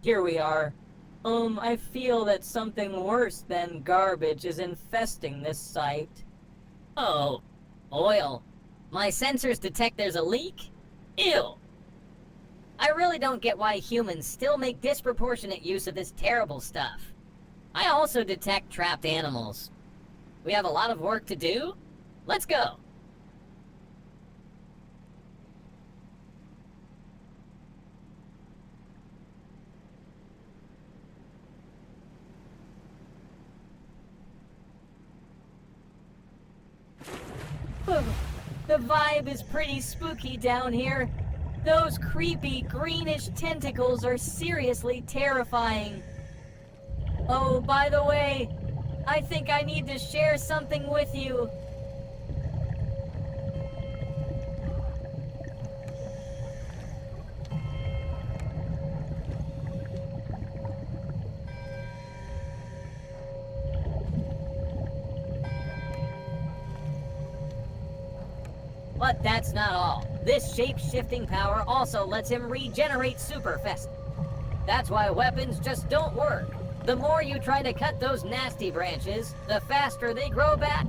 Here we are. I feel that something worse than garbage is infesting this site. Oh, oil. My sensors detect there's a leak? Ew! I really don't get why humans still make disproportionate use of this terrible stuff. I also detect trapped animals. We have a lot of work to do? Let's go! The vibe is pretty spooky down here. Those creepy greenish tentacles are seriously terrifying. Oh, by the way, I think I need to share something with you. But that's not all. This shape-shifting power also lets him regenerate super fast. That's why weapons just don't work. The more you try to cut those nasty branches, the faster they grow back.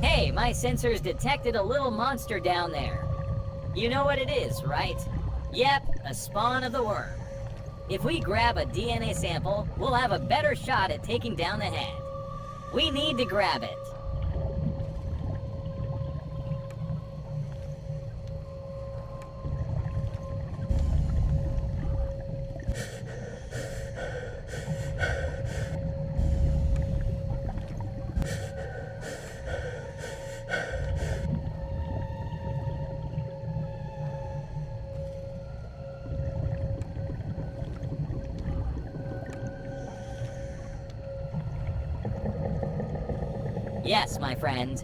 Hey, my sensors detected a little monster down there. You know what it is, right? Yep, a spawn of the worm. If we grab a DNA sample, we'll have a better shot at taking down the head. We need to grab it. Yes, my friend.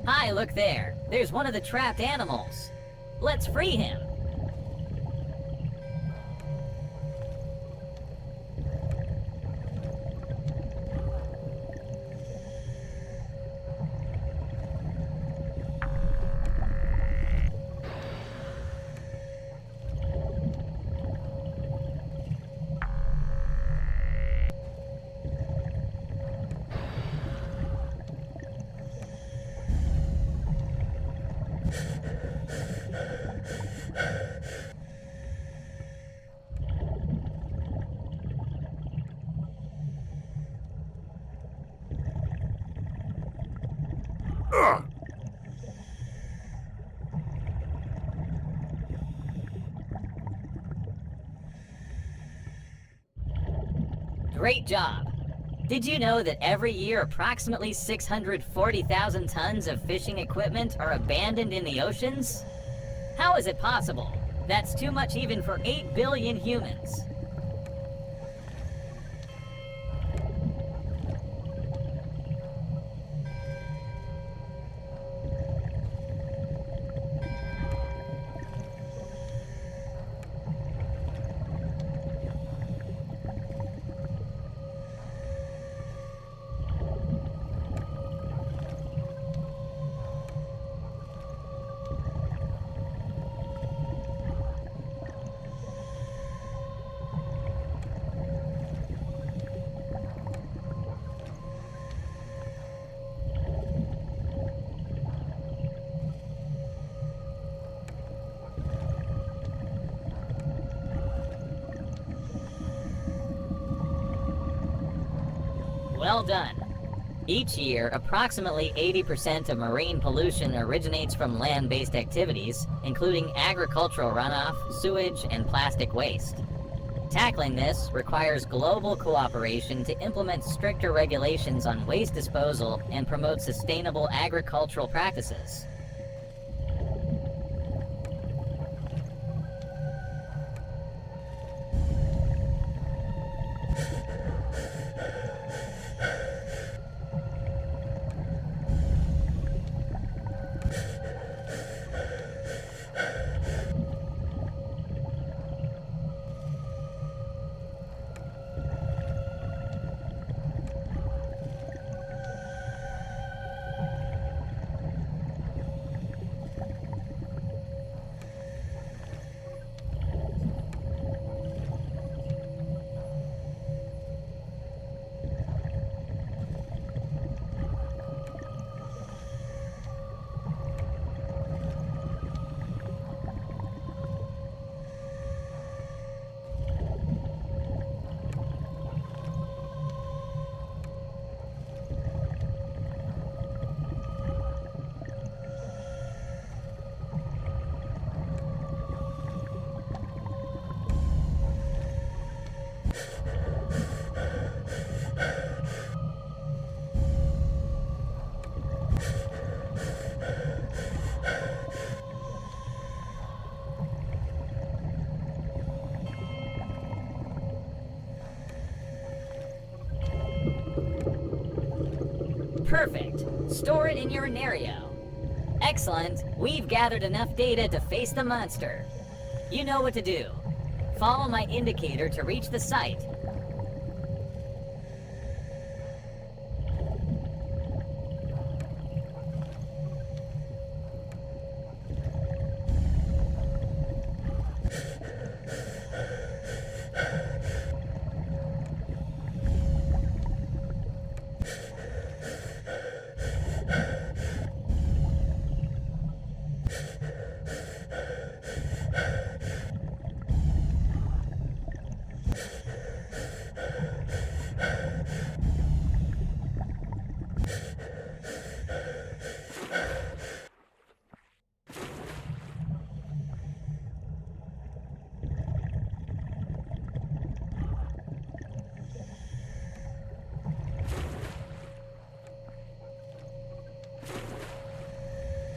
Hi, look there. There's one of the trapped animals. Let's free him. Great job. Did you know that every year approximately 640,000 tons of fishing equipment are abandoned in the oceans? How is it possible? That's too much even for 8 billion humans. Well done. Each year, approximately 80% of marine pollution originates from land-based activities, including agricultural runoff, sewage, and plastic waste. Tackling this requires global cooperation to implement stricter regulations on waste disposal and promote sustainable agricultural practices. Perfect. Store it in your Nerio. Excellent. We've gathered enough data to face the monster. You know what to do. Follow my indicator to reach the site.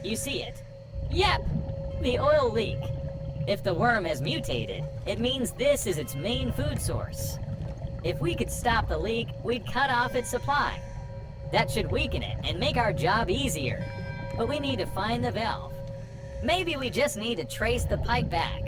You see it? Yep! The oil leak. If the worm has mutated, it means this is its main food source. If we could stop the leak, we'd cut off its supply. That should weaken it and make our job easier. But we need to find the valve. Maybe we just need to trace the pipe back.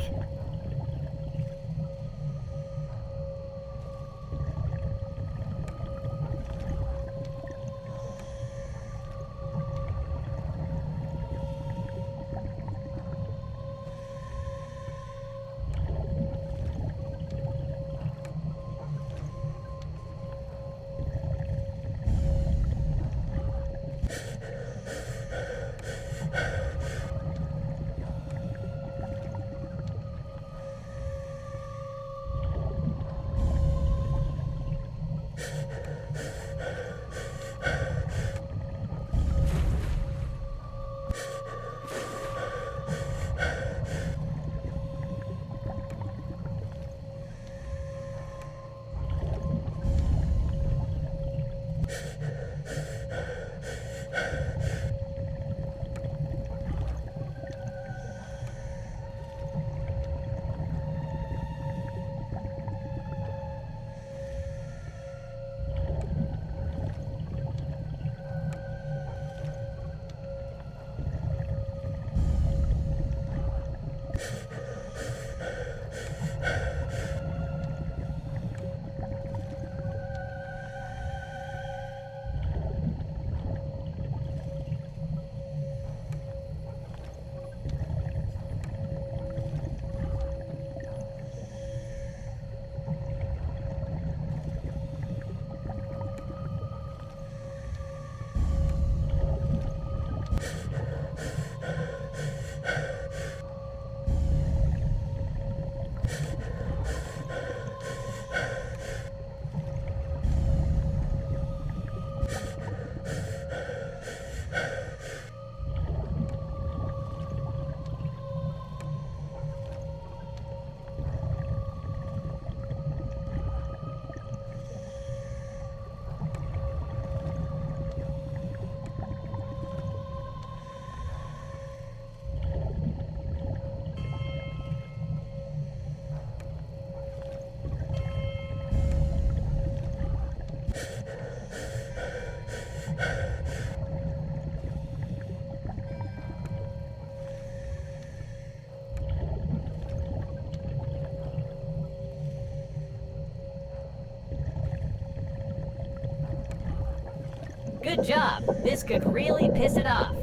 Good job. This could really piss it off.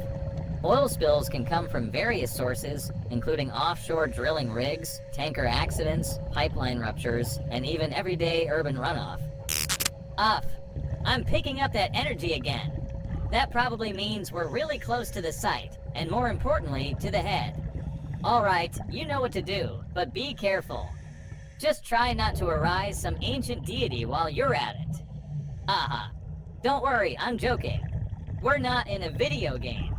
Oil spills can come from various sources, including offshore drilling rigs, tanker accidents, pipeline ruptures, and even everyday urban runoff. Off. I'm picking up that energy again. That probably means we're really close to the site, and more importantly, to the head. Alright, you know what to do, but be careful. Just try not to arouse some ancient deity while you're at it. Haha. Don't worry, I'm joking. We're not in a video game.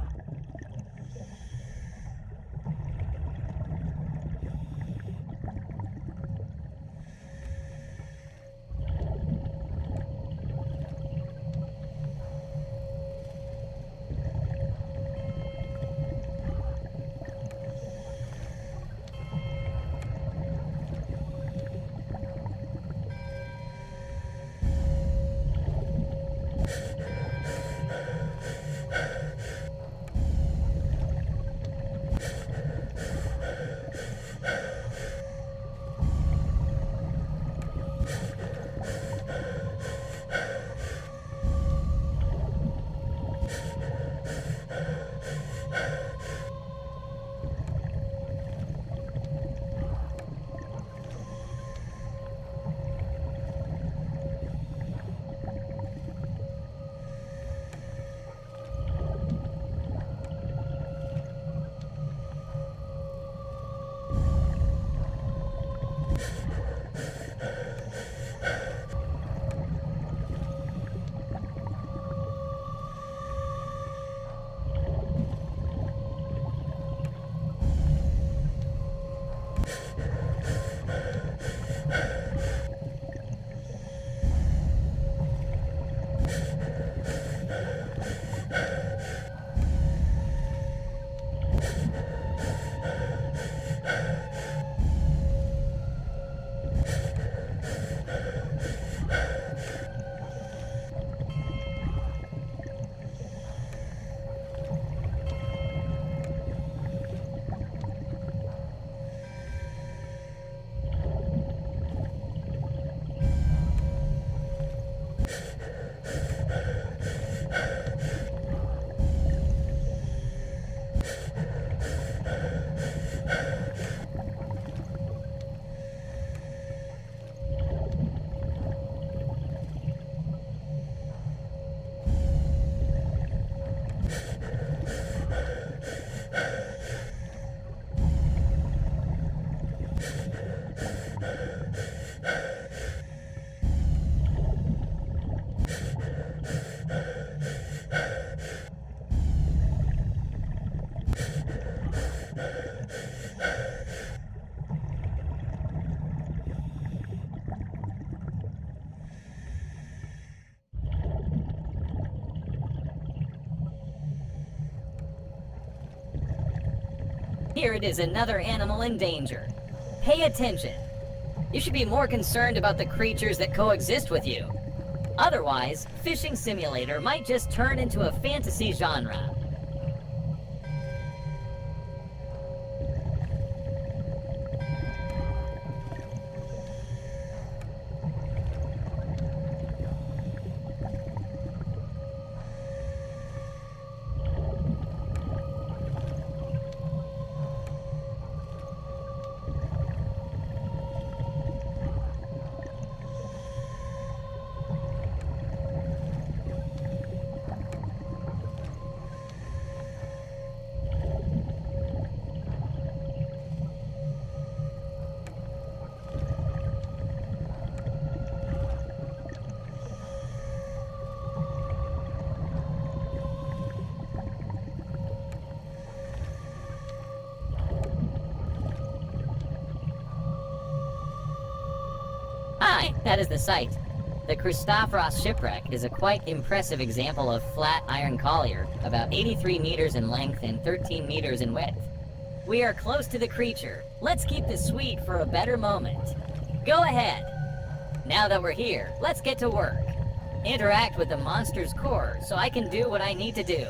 Here it is, another animal in danger. Pay attention. You should be more concerned about the creatures that coexist with you. Otherwise, Fishing Simulator might just turn into a fantasy genre. Hi, that is the site. The Christopheros Shipwreck is a quite impressive example of flat iron collier, about 83 meters in length and 13 meters in width. We are close to the creature. Let's keep this sweet for a better moment. Go ahead. Now that we're here, let's get to work. Interact with the monster's core so I can do what I need to do.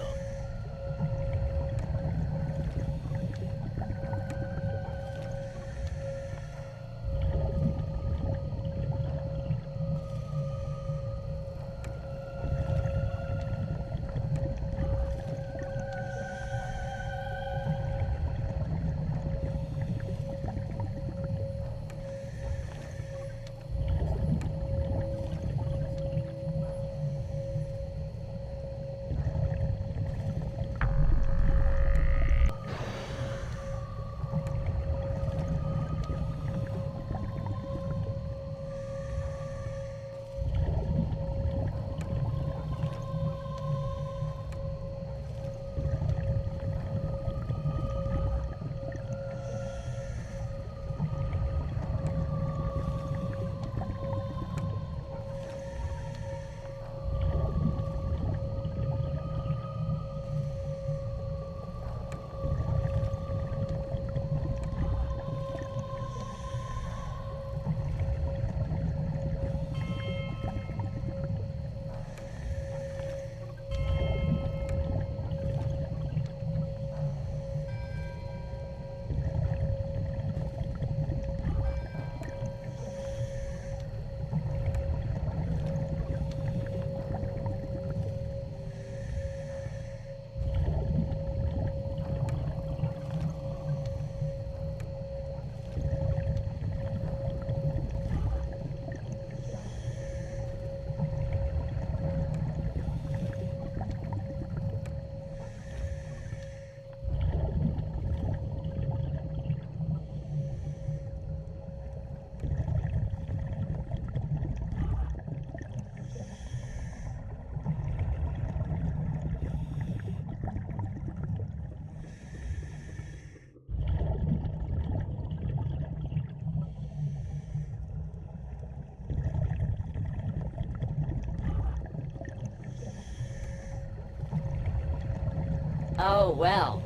Oh well.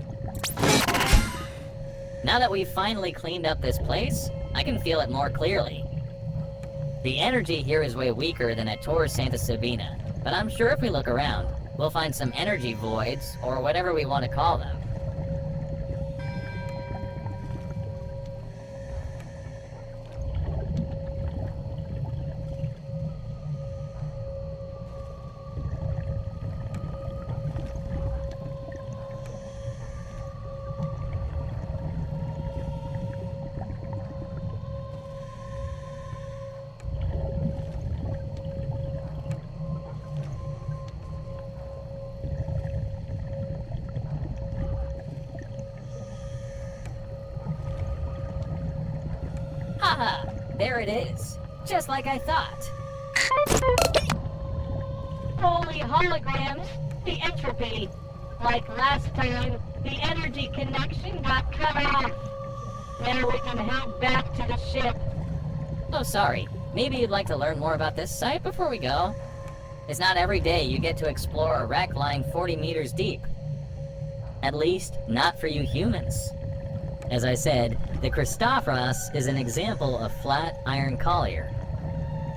Now that we've finally cleaned up this place, I can feel it more clearly. The energy here is way weaker than at Tor Santa Sabina, but I'm sure if we look around, we'll find some energy voids, or whatever we want to call them. Haha! There it is. Just like I thought. Holy holograms! The entropy! Like last time, the energy connection got cut off. Better we can head back to the ship. Oh, sorry. Maybe you'd like to learn more about this site before we go? It's not every day you get to explore a wreck lying 40 meters deep. At least, not for you humans. As I said, the Christopheros is an example of flat iron collier.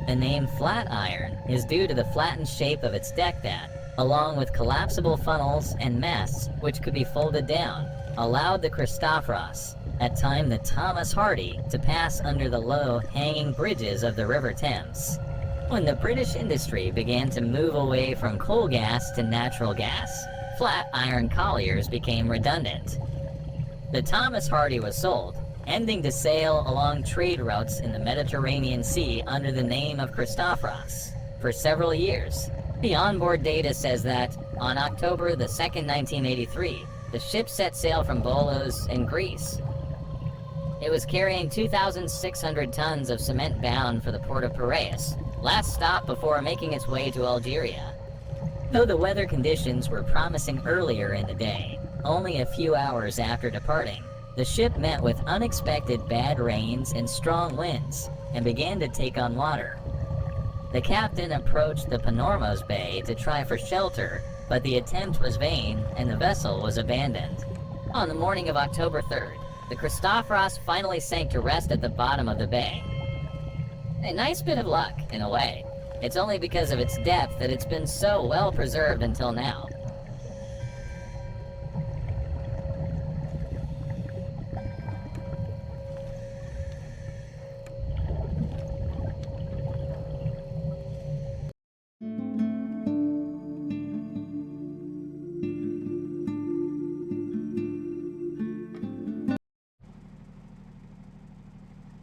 The name flat iron is due to the flattened shape of its deck that, along with collapsible funnels and masts which could be folded down, allowed the Christopheros, at time the Thomas Hardy, to pass under the low, hanging bridges of the River Thames. When the British industry began to move away from coal gas to natural gas, flat iron colliers became redundant. The Thomas Hardy was sold, ending to sail along trade routes in the Mediterranean Sea under the name of Christopheros for several years. The onboard data says that, on October the 2nd, 1983, the ship set sail from Bolos in Greece. It was carrying 2,600 tons of cement bound for the port of Piraeus, last stop before making its way to Algeria. Though the weather conditions were promising earlier in the day, only a few hours after departing, the ship met with unexpected bad rains and strong winds, and began to take on water. The captain approached the Panormos Bay to try for shelter, but the attempt was vain, and the vessel was abandoned. On the morning of October 3rd, the Christopheros finally sank to rest at the bottom of the bay. A nice bit of luck, in a way. It's only because of its depth that it's been so well preserved until now.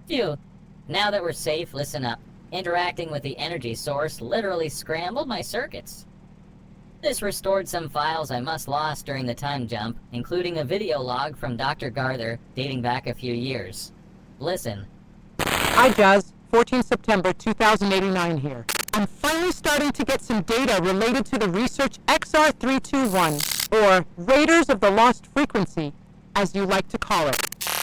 Phew. Now that we're safe, listen up. Interacting with the energy source literally scrambled my circuits. This restored some files I must lost during the time jump, including a video log from Dr. Garther dating back a few years. Listen. Hi Jazz, 14 September 2089 here. I'm finally starting to get some data related to the research XR321, or Raiders of the Lost Frequency, as you like to call it.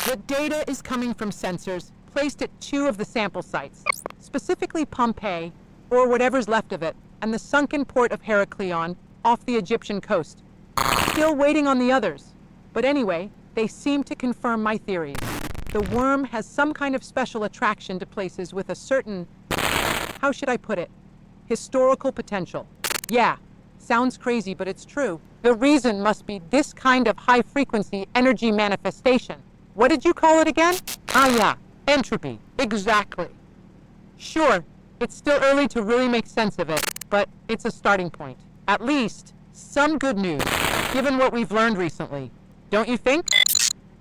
The data is coming from sensors placed at 2 of the sample sites, specifically Pompeii, or whatever's left of it, and the sunken port of Heraklion off the Egyptian coast. Still waiting on the others, but anyway, they seem to confirm my theories. The worm has some kind of special attraction to places with a certain, how should I put it, historical potential. Yeah, sounds crazy, but it's true. The reason must be this kind of high-frequency energy manifestation. What did you call it again? Ah yeah, entropy, exactly. Sure, it's still early to really make sense of it, but it's a starting point. At least, some good news, given what we've learned recently. Don't you think?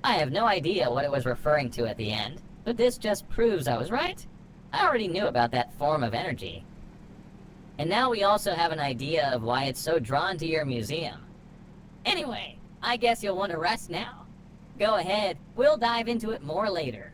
I have no idea what it was referring to at the end, but this just proves I was right. I already knew about that form of energy. And now we also have an idea of why it's so drawn to your museum. Anyway, I guess you'll want to rest now. Go ahead, we'll dive into it more later.